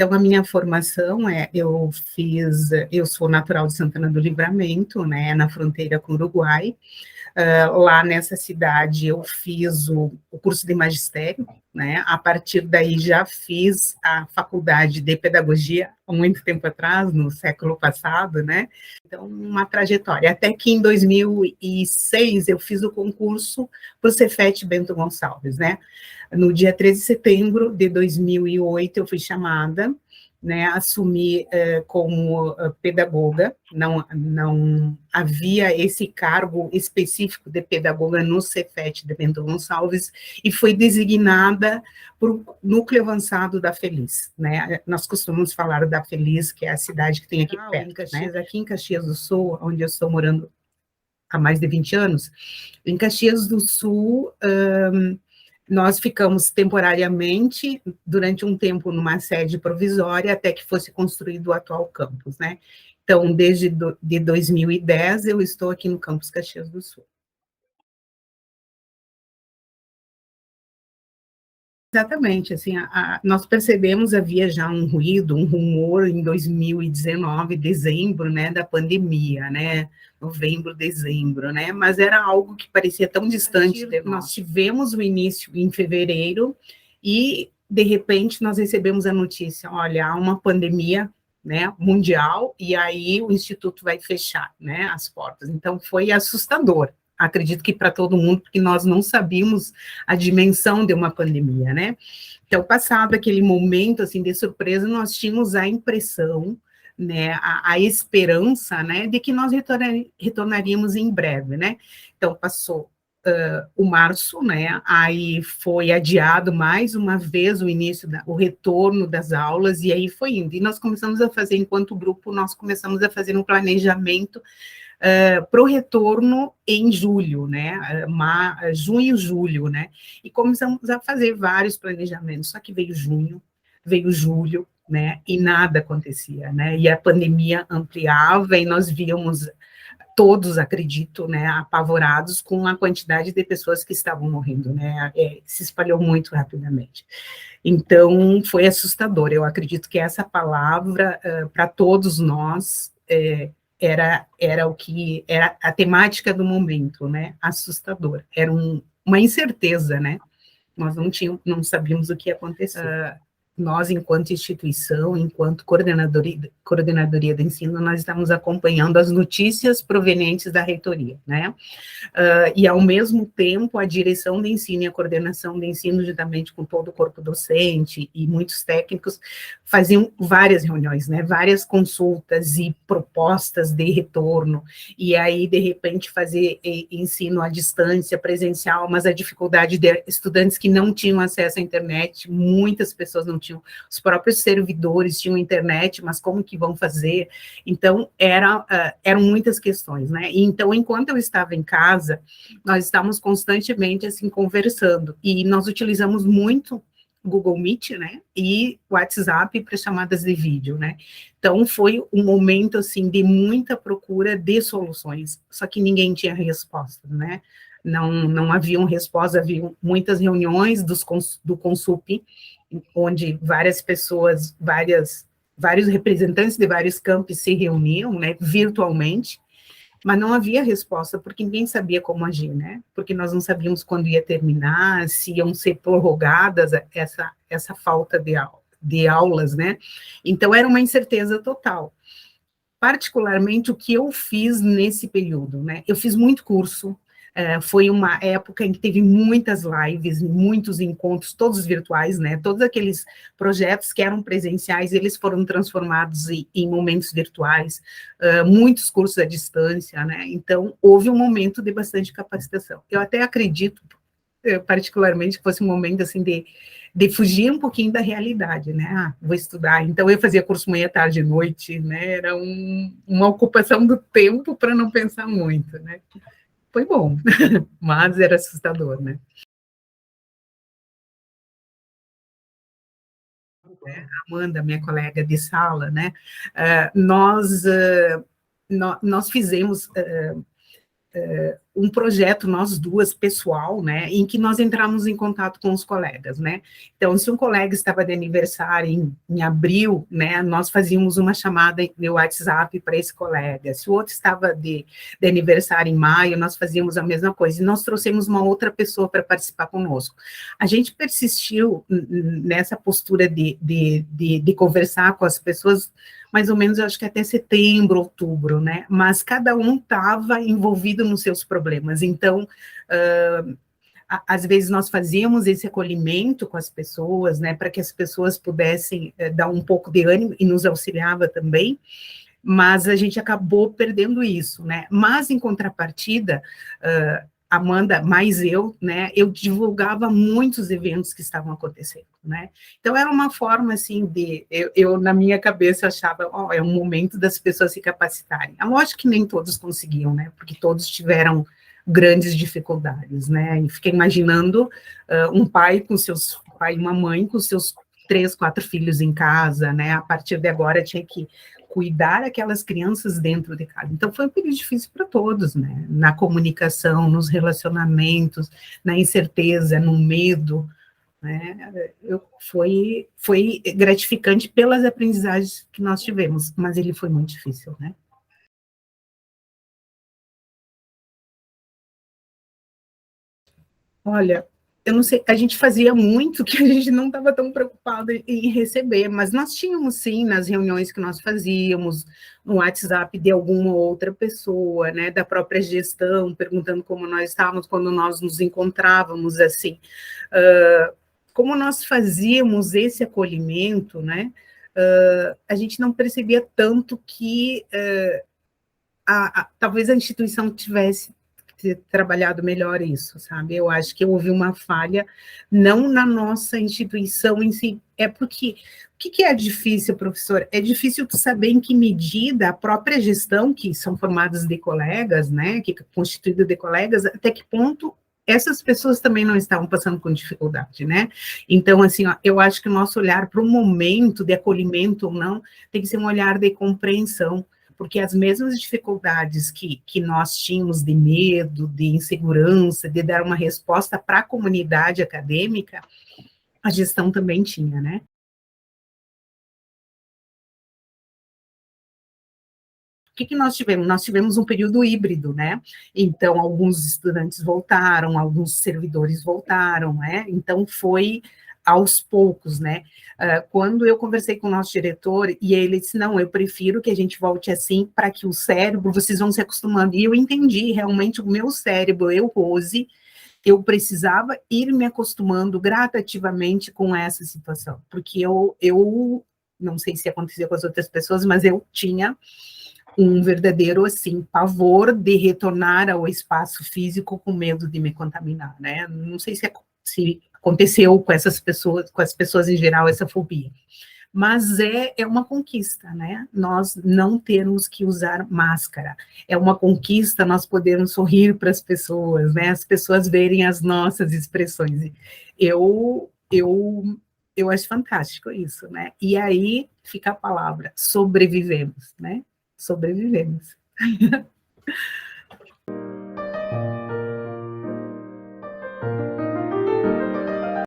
Então, a minha formação eu sou natural de Santana do Livramento, né, na fronteira com o Uruguai. Lá nessa cidade eu fiz o curso de magistério, né? A partir daí já fiz a faculdade de pedagogia há muito tempo atrás, no século passado, né? Então, uma trajetória. Até que em 2006 eu fiz o concurso para o Cefet Bento Gonçalves, né? No dia 13 de setembro de 2008 eu fui chamada, né, assumi como pedagoga, não havia esse cargo específico de pedagoga no Cefet de Bento Gonçalves, e foi designada por um núcleo avançado da Feliz, né? Nós costumamos falar da Feliz, que é a cidade que tem aqui perto, né? Aqui em Caxias do Sul, onde eu estou morando há mais de 20 anos, em Caxias do Sul, nós ficamos temporariamente, durante um tempo, numa sede provisória, até que fosse construído o atual campus, né? Então, desde de 2010, eu estou aqui no campus Caxias do Sul. Exatamente, assim, nós percebemos, havia já um ruído, um rumor em 2019, dezembro, né, da pandemia, né, novembro, dezembro, né, mas era algo que parecia tão distante de nós. Nós tivemos o início em fevereiro e, de repente, nós recebemos a notícia, olha, há uma pandemia, né, mundial, e aí o Instituto vai fechar, né, as portas. Então, foi assustador. Acredito que para todo mundo, porque nós não sabíamos a dimensão de uma pandemia, né? Então, passado aquele momento, assim, de surpresa, nós tínhamos a impressão, né, a esperança, né, de que nós retornaríamos em breve, né? Então, passou o março, né, aí foi adiado mais uma vez o início, o retorno das aulas, e aí foi indo. E nós começamos a fazer, enquanto grupo, nós começamos a fazer um planejamento para o retorno em julho, né? Junho, julho, né? E começamos a fazer vários planejamentos, só que veio junho, veio julho, né? E nada acontecia, né? E a pandemia ampliava e nós víamos todos, acredito, né, apavorados com a quantidade de pessoas que estavam morrendo, né? Se espalhou muito rapidamente. Então, foi assustador. Eu acredito que essa palavra, para todos nós, era o que era a temática do momento, né? Assustador. Era uma incerteza, né? Nós não sabíamos o que ia acontecer. Nós, enquanto instituição, enquanto coordenadoria de ensino, nós estamos acompanhando as notícias provenientes da reitoria, né? E, ao mesmo tempo, a direção de ensino e a coordenação de ensino, juntamente com todo o corpo docente e muitos técnicos, faziam várias reuniões, né? Várias consultas e propostas de retorno, e aí, de repente, fazer ensino à distância, presencial, mas a dificuldade de estudantes que não tinham acesso à internet, muitas pessoas não tinham, os próprios servidores tinham internet, mas como que vão fazer? Então, eram muitas questões, né? E, então, enquanto eu estava em casa, nós estávamos constantemente, assim, conversando, e nós utilizamos muito Google Meet, né, e WhatsApp para chamadas de vídeo, né? Então, foi um momento, assim, de muita procura de soluções, só que ninguém tinha resposta, né? Não haviam respostas, haviam muitas reuniões do Consup, onde várias pessoas, vários representantes de vários campos se reuniam, né, virtualmente, mas não havia resposta, porque ninguém sabia como agir, né? Porque nós não sabíamos quando ia terminar, se iam ser prorrogadas essa falta de aulas, né? Então, era uma incerteza total. Particularmente, o que eu fiz nesse período, né? Eu fiz muito curso, foi uma época em que teve muitas lives, muitos encontros, todos virtuais, né? Todos aqueles projetos que eram presenciais, eles foram transformados em momentos virtuais, muitos cursos à distância, né? Então, houve um momento de bastante capacitação. Eu até acredito, particularmente, que fosse um momento, assim, de fugir um pouquinho da realidade, né? Vou estudar. Então, eu fazia curso manhã, tarde e noite, né? Era uma ocupação do tempo para não pensar muito, né? Foi bom, mas era assustador, né? Amanda, minha colega de sala, né? Nós fizemos um projeto, nós duas, pessoal, né, em que nós entramos em contato com os colegas, né, então, se um colega estava de aniversário em abril, né, nós fazíamos uma chamada no WhatsApp para esse colega, se o outro estava de aniversário em maio, nós fazíamos a mesma coisa, e nós trouxemos uma outra pessoa para participar conosco. A gente persistiu nessa postura de conversar com as pessoas, mais ou menos, eu acho que até setembro, outubro, né, mas cada um estava envolvido nos seus problemas, então, às vezes nós fazíamos esse acolhimento com as pessoas, né, para que as pessoas pudessem dar um pouco de ânimo, e nos auxiliava também, mas a gente acabou perdendo isso, né, mas em contrapartida, Amanda, mais eu, né, eu divulgava muitos eventos que estavam acontecendo, né, então era uma forma, assim, eu na minha cabeça, achava, é um momento das pessoas se capacitarem. É lógico que nem todos conseguiam, né, porque todos tiveram grandes dificuldades, né, e fiquei imaginando um pai e uma mãe com seus 3, 4 filhos em casa, né, a partir de agora tinha que cuidar aquelas crianças dentro de casa. Então, foi um período difícil para todos, né? Na comunicação, nos relacionamentos, na incerteza, no medo, né? Foi gratificante pelas aprendizagens que nós tivemos, mas ele foi muito difícil, né? Olha, eu não sei, a gente fazia muito que a gente não estava tão preocupado em receber, mas nós tínhamos sim, nas reuniões que nós fazíamos, no WhatsApp de alguma outra pessoa, né, da própria gestão, perguntando como nós estávamos quando nós nos encontrávamos, assim, como nós fazíamos esse acolhimento, né, a gente não percebia tanto que talvez a instituição tivesse ter trabalhado melhor isso, sabe? Eu acho que houve uma falha, não na nossa instituição em si, é porque, o que é difícil, professor? É difícil tu saber em que medida a própria gestão, que são formadas de colegas, né, que é constituída de colegas, até que ponto essas pessoas também não estavam passando com dificuldade, né? Então, assim, ó, eu acho que o nosso olhar para o momento de acolhimento ou não tem que ser um olhar de compreensão, porque as mesmas dificuldades que nós tínhamos de medo, de insegurança, de dar uma resposta para a comunidade acadêmica, a gestão também tinha, né? O que nós tivemos? Nós tivemos um período híbrido, né? Então, alguns estudantes voltaram, alguns servidores voltaram, né? Então, foi aos poucos, né? Quando eu conversei com o nosso diretor, e ele disse, não, eu prefiro que a gente volte assim, para que o cérebro, vocês vão se acostumando. E eu entendi, realmente, o meu cérebro, eu, Rose, eu precisava ir me acostumando gradativamente com essa situação, porque eu não sei se acontecia com as outras pessoas, mas eu tinha um verdadeiro, assim, pavor de retornar ao espaço físico com medo de me contaminar, né? Não sei se aconteceu com essas pessoas, com as pessoas em geral, essa fobia. Mas é uma conquista, né? Nós não termos que usar máscara. É uma conquista nós podermos sorrir para as pessoas, né? As pessoas verem as nossas expressões. Eu, eu, eu acho fantástico isso, né? E aí fica a palavra, sobrevivemos, né? Sobrevivemos.